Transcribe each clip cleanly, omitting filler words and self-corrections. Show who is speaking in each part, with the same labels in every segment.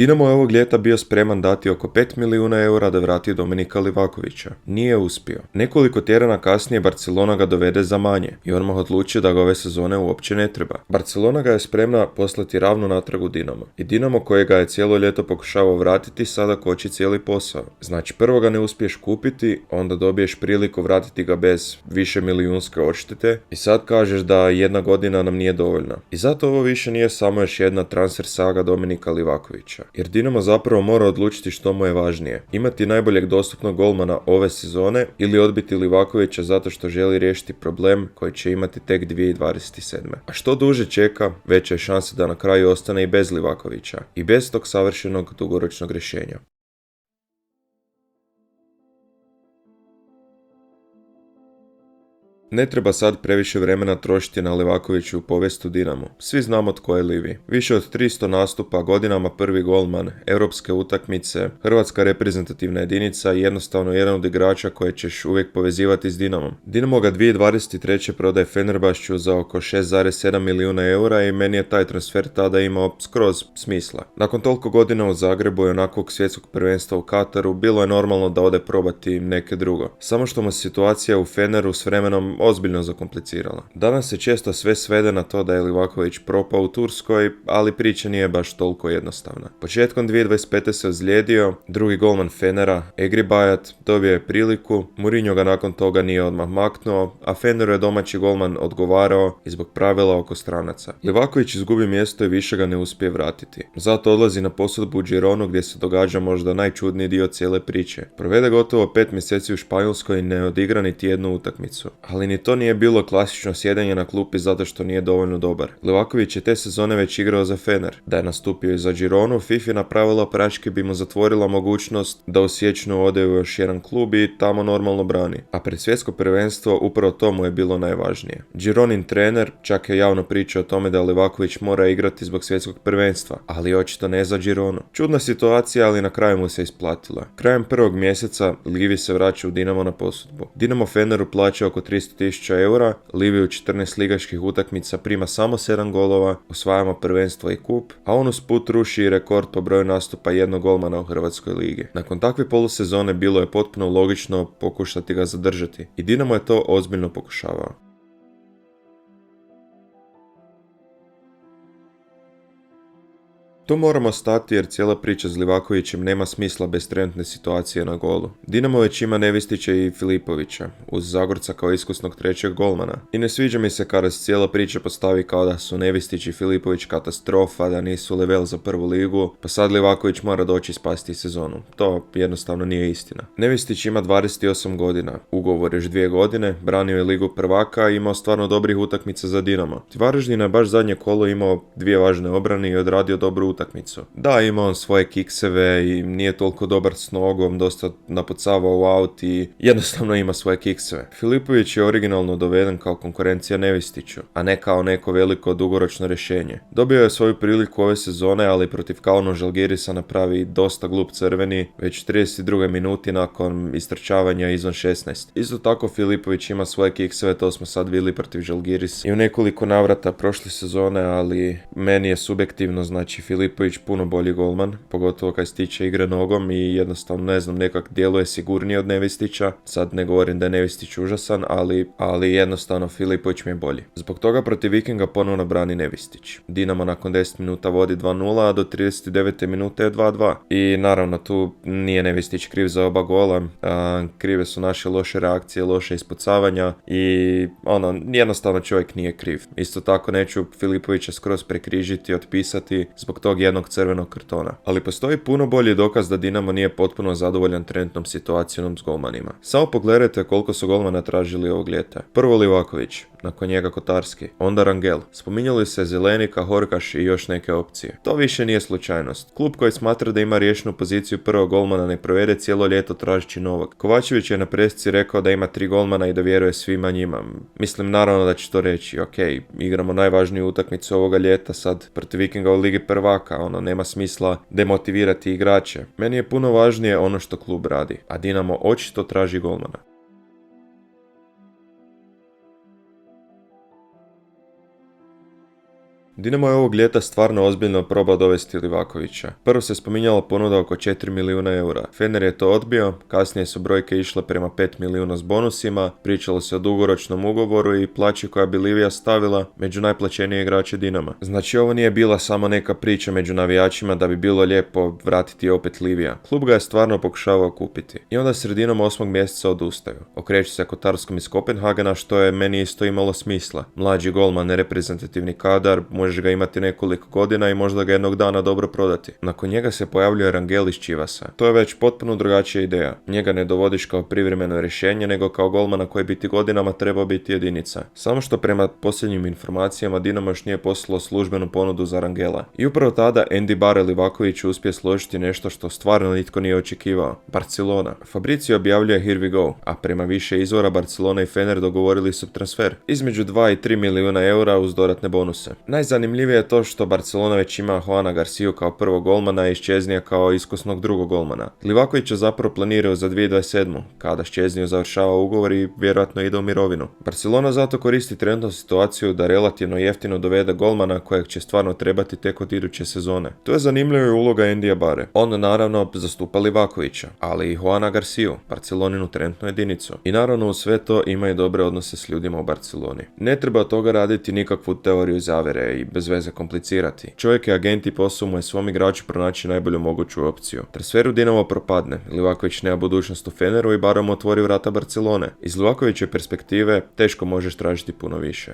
Speaker 1: Dinamo je ovog ljeta bio spreman dati oko 5 milijuna eura da vrati Dominika Livakovića. Nije uspio. Nekoliko tjedana kasnije Barcelona ga dovede za manje i odmah odlučio da ga ove sezone uopće ne treba. Barcelona ga je spremna poslati ravno natrag u Dinamo. I Dinamo koje ga je cijelo ljeto pokušavao vratiti sada koči cijeli posao. Znači prvo ga ne uspiješ kupiti, onda dobiješ priliku vratiti ga bez više milijunske odštete i sad kažeš da jedna godina nam nije dovoljna. I zato ovo više nije samo još jedna transfer saga Dominika Livakovića. Jer Dinamo zapravo mora odlučiti što mu je važnije. Imati najboljeg dostupnog golmana ove sezone ili odbiti Livakovića zato što želi riješiti problem koji će imati tek 2027. A što duže čeka, veća je šansa da na kraju ostane i bez Livakovića i bez tog savršenog dugoročnog rješenja. Ne treba sad previše vremena trošiti na Livakoviću u povijest u Dinamu. Svi znamo tko je Livi. Više od 300 nastupa, godinama prvi golman, europske utakmice, hrvatska reprezentativna jedinica i jednostavno jedan od igrača koje ćeš uvijek povezivati s Dinamom. Dinamo ga 2023. prodaje Fenerbahčeu za oko 6,7 milijuna eura i meni je taj transfer tada imao skroz smisla. Nakon toliko godina u Zagrebu i onakvog svjetskog prvenstva u Kataru, bilo je normalno da ode probati neke drugo. Samo što mu situacija u Feneru s vremenom ozbiljno zakomplicirala. Danas se često sve svede na to da je Livaković propao u Turskoj, ali priča nije baš toliko jednostavna. Početkom 2025. se ozlijedio, drugi golman Fenera, Egri Bajat, dobio je priliku, Mourinho ga nakon toga nije odmah maknuo, a Feneru je domaći golman odgovarao i zbog pravila oko stranaca. Livaković izgubi mjesto i više ga ne uspije vratiti. Zato odlazi na posudbu u Gironu gdje se događa možda najčudniji dio cijele priče. Provede gotovo 5 mjeseci u Španjolskoj i ne odigra niti jednu utakmicu. Ali ni to nije bilo klasično sjedenje na klupi zato što nije dovoljno dobar. Livaković je te sezone već igrao za Fener. Da je nastupio i za Gironu, Fifina pravila praške bi mu zatvorila mogućnost da u siječnju ode u još jedan klub i tamo normalno brani. A pred svjetsko prvenstvo upravo to mu je bilo najvažnije. Gironin trener čak je javno pričao o tome da Livaković mora igrati zbog svjetskog prvenstva, ali očito ne za Gironu. Čudna situacija, ali na kraju mu se isplatila. Krajem prvog mjeseca Livi se vraća u Dinamo na posudbu. Dinamo Feneru plaća oko 300.000 eura, Livi u 14 ligaških utakmica prima samo 7 golova, osvajamo prvenstvo i kup, a on usput ruši rekord po broju nastupa jednog golmana u Hrvatskoj ligi. Nakon takve polusezone bilo je potpuno logično pokušati ga zadržati i Dinamo je to ozbiljno pokušavao. Tu moramo stati jer cijela priča s Livakovićem nema smisla bez trenutne situacije na golu. Dinamo već ima Nevistića i Filipovića, uz Zagorca kao iskusnog trećeg golmana. I ne sviđa mi se kada se cijela priča postavi kao da su Nevistić i Filipović katastrofa, da nisu level za prvu ligu, pa sad Livaković mora doći spasti sezonu. To jednostavno nije istina. Nevistić ima 28 godina, ugovor još 2 godine, branio je ligu prvaka i imao stvarno dobrih utakmica za Dinamo. Varaždin je baš zadnje kolo imao 2 važne obrane i odradio dobru utakmicu. Da, ima on svoje kikseve i nije toliko dobar s nogom, dosta napucava u aut i jednostavno ima svoje kikseve. Filipović je originalno doveden kao konkurencija Nevistiću, a ne kao neko veliko dugoročno rješenje. Dobio je svoju priliku ove sezone, ali protiv Kauno Žalgirisa napravi dosta glup crveni, već 32. minuti nakon istrčavanja izvan 16. Isto tako Filipović ima svoje kikseve, to smo sad vidjeli protiv Žalgiris i u nekoliko navrata prošle sezone, ali meni je subjektivno, znači Filipović puno bolji golman, pogotovo kad se tiče igre nogom i jednostavno ne znam, nekak djeluje sigurnije od Nevistića. Sad ne govorim da je Nevistić užasan, ali jednostavno Filipović mi je bolji. Zbog toga protiv Vikinga ponovno brani Nevistić. Dinamo nakon 10 minuta vodi 2-0, a do 39. minute je 2-2. I naravno tu nije Nevistić kriv za oba gola, krive su naše loše reakcije, loše ispucavanja i jednostavno čovjek nije kriv. Isto tako neću Filipovića skroz prekrižiti, otpisati zbog tog jednog crvenog kartona. Ali postoji puno bolji dokaz da Dinamo nije potpuno zadovoljan trenutnom situacijom s golmanima. Samo pogledajte koliko su golmana tražili ovog ljeta. Prvo Livaković, nakon njega Kotarski, onda Rangel. Spominjali se Zelenika, Horkaš i još neke opcije. To više nije slučajnost. Klub koji smatra da ima riješenu poziciju prvog golmana ne provede cijelo ljeto tražići novog. Kovačević je na presici rekao da ima 3 golmana i da vjeruje svima njima. Mislim naravno da će to reći, ok, igramo najvažniju utakmicu ovoga ljeta sad protiv Vikinga u Ligi prvaka, nema smisla demotivirati igrače. Meni je puno važnije ono što klub radi, a Dinamo očito traži golmana. Dinamo je ovog ljeta stvarno ozbiljno probao dovesti Livakovića. Prvo se spominjala ponuda oko 4 milijuna eura. Fener je to odbio, kasnije su brojke išle prema 5 milijuna s bonusima, pričalo se o dugoročnom ugovoru i plaći koja bi Livija stavila među najplaćenije igrače Dinama. Znači ovo nije bila samo neka priča među navijačima da bi bilo lijepo vratiti opet Livija. Klub ga je stvarno pokušavao kupiti. I onda sredinom 8. mjeseca odustaju. Okreću se Kotarskom iz Kopenhagena, što je meni isto imalo smisla. Mlađi golman, nereprezentativni kadar, možeš ga imati nekoliko godina i možda ga jednog dana dobro prodati. Nakon njega se pojavljuje Rangel iz Chivasa. To je već potpuno drugačija ideja. Njega ne dovodiš kao privremeno rješenje, nego kao golmana koji bi ti godinama trebao biti jedinica. Samo što prema posljednjim informacijama Dinamo još nije poslalo službenu ponudu za Rangela. I upravo tada Andy Bare Livaković uspije složiti nešto što stvarno nitko nije očekivao. Barcelona. Fabrizio objavljuje Here we go, a prema više izvora Barcelona i Fener dogovorili su transfer između 2 i 3 milijuna eura uz dodatne bonuse. Najzanimljivije je to što Barcelona već ima Juana Garciju kao prvog golmana i Ščeznija kao iskusnog drugog golmana. Livaković je zapravo planirao za 2027. kada Ščezniju završava ugovor i vjerojatno ide u mirovinu. Barcelona zato koristi trenutnu situaciju da relativno jeftino dovede golmana kojeg će stvarno trebati tek od iduće sezone. To je zanimljiva i uloga Andija Bare. On naravno zastupa Livakovića, ali i Juana Garciju, Barceloninu trenutnu jedinicu. I naravno u sve to ima i dobre odnose s ljudima u Barceloni. Ne treba od toga raditi nikakvu teoriju zavere i bez veze komplicirati. Čovjek je agent i posao mu je svom igraču pronaći najbolju moguću opciju. Transferu Dinamo propadne, Livaković nema budućnost u Feneru i Bare mu otvori vrata Barcelone. Iz Livakovićeve perspektive teško možeš tražiti puno više.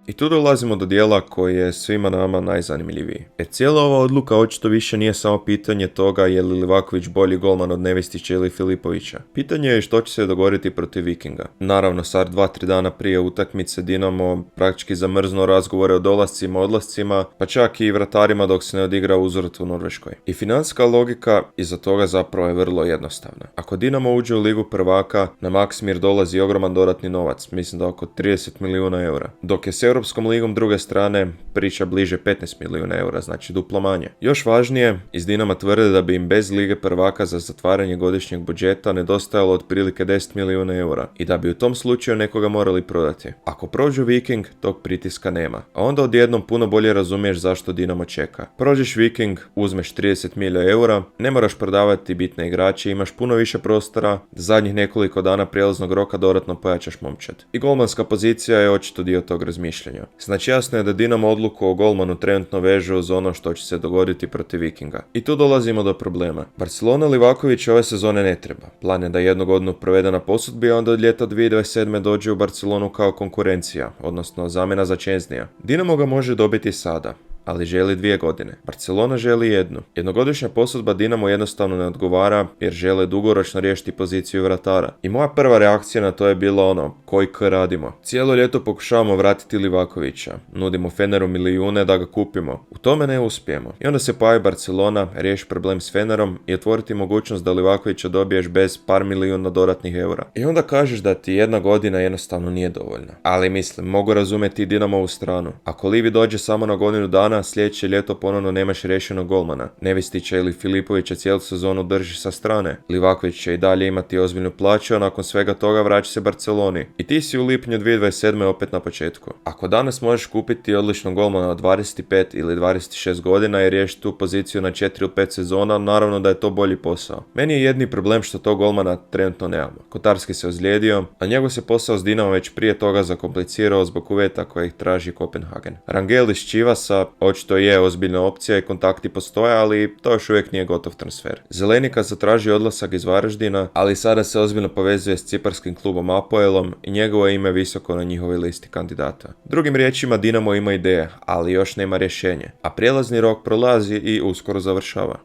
Speaker 1: I tu dolazimo do dijela koji je svima nama najzanimljiviji. Jer cijela ova odluka očito više nije samo pitanje toga je li Livaković bolji golman od Nevistića ili Filipovića. Pitanje je što će se dogoditi protiv Vikinga. Naravno, sad 2-3 dana prije utakmice Dinamo praktički zamrznuo razgovore o dolascima, odlascima, pa čak i vratarima dok se ne odigra uzvrat u Norveškoj. I financijska logika iza toga zapravo je vrlo jednostavna. Ako Dinamo uđe u Ligu prvaka, na Maksimir dolazi ogroman dodatni novac, mislim da oko 30 milijuna eura. Dok je s Europskom ligom druge strane priča bliže 15 milijuna eura, znači duplo manje. Još važnije, iz Dinama tvrde da bi im bez Lige prvaka za zatvaranje godišnjeg budžeta nedostajalo otprilike 10 milijuna eura i da bi u tom slučaju nekoga morali prodati. Ako prođu Viking, tog pritiska nema. A onda odjednom puno bolje razumiješ zašto Dinamo čeka. Prođeš Viking, uzmeš 30 milijuna eura, ne moraš prodavati bitne igrače, imaš puno više prostora, zadnjih nekoliko dana prijelaznog roka dodatno pojačaš momčad. I golmanska pozicija je očito dio tog razmišljanja. Znači jasno je da Dinamo odluku o golmanu trenutno veže uz ono što će se dogoditi protiv Vikinga. I tu dolazimo do problema. Barcelona Livaković ove sezone ne treba. Plan je da jednu godinu provede na posudbi, a onda od ljeta 2027. dođe u Barcelonu kao konkurencija, odnosno zamjena za Ščeznija. Dinamo ga može dobiti sada, ali želi 2 godine. Barcelona želi 1. Jednogodišnja posudba Dinamo jednostavno ne odgovara jer žele dugoročno riješiti poziciju vratara. I moja prva reakcija na to je bila koji radimo. Cijelo ljeto pokušavamo vratiti Livakovića. Nudimo Feneru milijune da ga kupimo. U tome ne uspijemo. I onda se pojavi Barcelona, riješi problem s Fenerom i otvoriti mogućnost da Livakovića dobiješ bez par milijuna dodatnih eura. I onda kažeš da ti 1 godina jednostavno nije dovoljna. Ali mislim, mogu razumjeti Dinamovu stranu. Ako Livi dođe samo na godinu dana, sljedeće ljeto ponovno nemaš riješenog golmana. Nevistića ili Filipovića cijelu sezonu držiš sa strane. Livaković će i dalje imati ozbiljnu plaću, a nakon svega toga vraća se Barceloni. I ti si u lipnju 2027. opet na početku. Ako danas možeš kupiti odličnog golmana od 25 ili 26 godina i riješiti tu poziciju na 4 ili 5 sezona, naravno da je to bolji posao. Meni je jedni problem što tog golmana trenutno nemamo. Kotarski se ozlijedio, a njegov se posao s Dinamo već prije toga zakomplicirao zbog uvjeta kojih traži Kopenhagen. Rangel iz Chivasa očito je ozbiljna opcija i kontakti postoje, ali to još uvijek nije gotov transfer. Zelenika zatraži odlasak iz Varaždina, ali sada se ozbiljno povezuje s ciparskim klubom Apoelom i njegovo ime visoko na njihovoj listi kandidata. Drugim riječima, Dinamo ima ideje, ali još nema rješenje, a prijelazni rok prolazi i uskoro završava.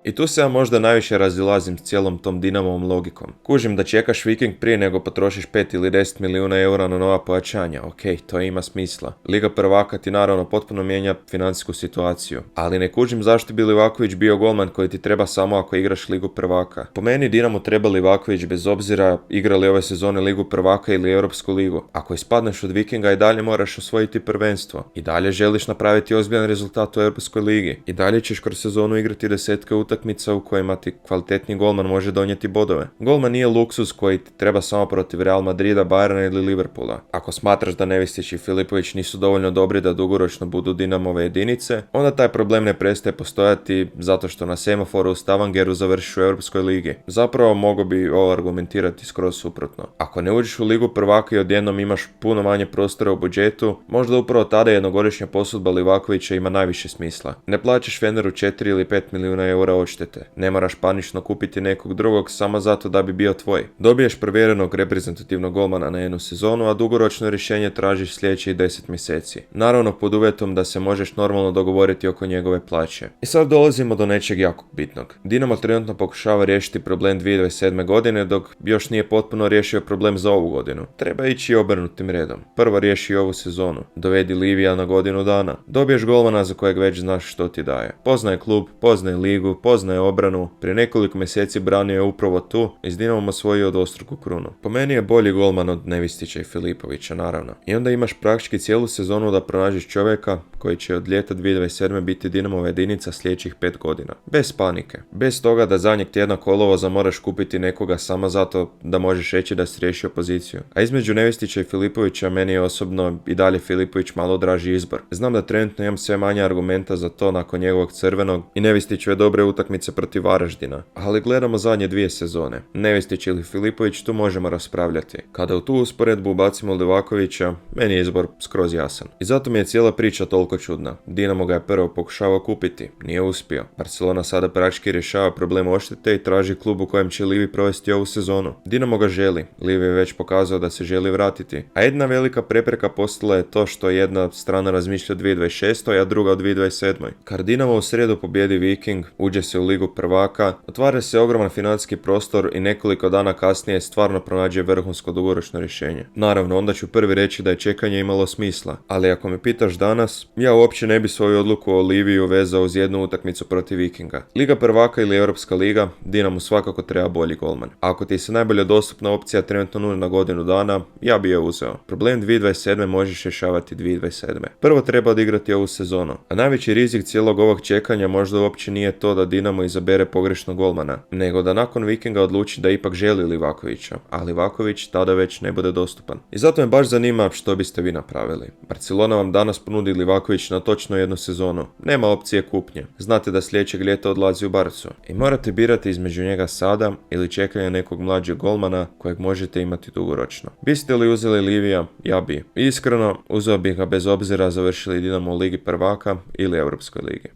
Speaker 1: I tu se ja možda najviše razilazim s cijelom tom Dinamovom logikom. Kužim da čekaš Viking prije nego potrošiš 5 ili 10 milijuna eura na nova pojačanja. Ok, to ima smisla. Liga prvaka ti naravno potpuno mijenja financijsku situaciju. Ali ne kužim zašto bi Livaković bio golman koji ti treba samo ako igraš Ligu prvaka. Po meni Dinamo treba Livaković bez obzira igra li ove sezone Ligu prvaka ili Europsku ligu. Ako ispadneš od Vikinga i dalje moraš osvojiti prvenstvo. I dalje želiš napraviti ozbiljan rezultat u Europskoj ligi. I dalje ćeš kroz sezonu igrati 10 utakmica utakmica u kojima ti kvalitetni golman može donijeti bodove. Golman nije luksuz koji ti treba samo protiv Real Madrida, Bayerna ili Liverpoola. Ako smatraš da Nevistić i Filipović nisu dovoljno dobri da dugoročno budu Dinamove jedinice, onda taj problem ne prestaje postojati zato što na semaforu u Stavangeru završiš u Europskoj ligi. Zapravo mogu bi ovo argumentirati skroz suprotno. Ako ne uđeš u ligu prvaka i odjednom imaš puno manje prostora u budžetu, možda upravo tada jednogodišnja posudba Livakovića ima najviše smisla. Ne plaćaš Feneru 4 ili 5 milijuna eura odštete. Ne moraš panično kupiti nekog drugog samo zato da bi bio tvoj. Dobiješ provjerenog reprezentativnog golmana na jednu sezonu, a dugoročno rješenje tražiš sljedećih 10 mjeseci. Naravno pod uvjetom da se možeš normalno dogovoriti oko njegove plaće. I sad dolazimo do nečeg jako bitnog. Dinamo trenutno pokušava riješiti problem 2027. godine dok još nije potpuno riješio problem za ovu godinu. Treba ići obrnutim redom. Prvo riješi ovu sezonu. Dovedi Livija na godinu dana. Dobiješ golmana za kojeg već znaš što ti daje. Poznaje klub, poznaje ligu, poznaje obranu. Prije nekoliko mjeseci branio je upravo tu i s Dinamom osvojio dvostruku krunu. Po meni je bolji golman od Nevistića i Filipovića, naravno. I onda imaš praktički cijelu sezonu da pronađeš čovjeka koji će od ljeta 2027. biti Dinamova jedinica sljedećih 5 godina. Bez panike. Bez toga da zadnjeg tjedna kolovoza moraš kupiti nekoga samo zato da možeš reći da si riješio poziciju. A između Nevistića i Filipovića meni je osobno i dalje Filipović malo draži izbor. Znam da trenutno imam sve manje argumenta za to nakon njegovog crvenog i Nevistićeve dobre utakmice protiv Varaždina. Ali gledamo zadnje 2 sezone. Nevistić ili Filipović, tu možemo raspravljati. Kada u tu usporedbu ubacimo Livakovića, meni je izbor skroz jasan. I zato mi je cijela priča toliko čudna. Dinamo ga je prvo pokušavao kupiti, nije uspio. Barcelona sada praktički rješava problem odštete i traži klub u kojem će Livi provesti ovu sezonu. Dinamo ga želi, Livi je već pokazao da se želi vratiti. A jedna velika prepreka postala je to što jedna strana razmišlja o 2026. a druga o 2027. Kad Dinamo u srijedu pobjedi Viking, uđe se u ligu prvaka, otvara se ogroman financijski prostor i nekoliko dana kasnije stvarno pronađe vrhunsko dugoročno rješenje. Naravno, onda ću prvi reći da je čekanje imalo smisla, ali ako me pitaš danas, ja uopće ne bi svoju odluku o Liviju vezao uz jednu utakmicu protiv Vikinga. Liga prvaka ili Europska liga, Dinamo svakako treba bolji golman. A ako ti se najbolja dostupna opcija trenutno nudi na godinu dana, ja bi je uzeo. Problem 2027. možeš rješavati 2027. Prvo treba odigrati ovu sezonu, a najveći rizik cijelog ovog čekanja možda uopće nije to da Dinamo izabere pogrešnog golmana, nego da nakon Vikinga odluči da ipak želi Livakovića, a Livaković tada već ne bude dostupan. I zato me baš zanima što biste vi napravili. Barcelona vam danas ponudi Livaković na točno jednu sezonu. Nema opcije kupnje. Znate da sljedećeg ljeta odlazi u Barcu. I morate birati između njega sada ili čekanja nekog mlađeg golmana kojeg možete imati dugoročno. Biste li uzeli Livija? Ja bi. Iskreno, uzeo bih ga bez obzira završili Dinamo u Ligi prvaka ili Europskoj ligi.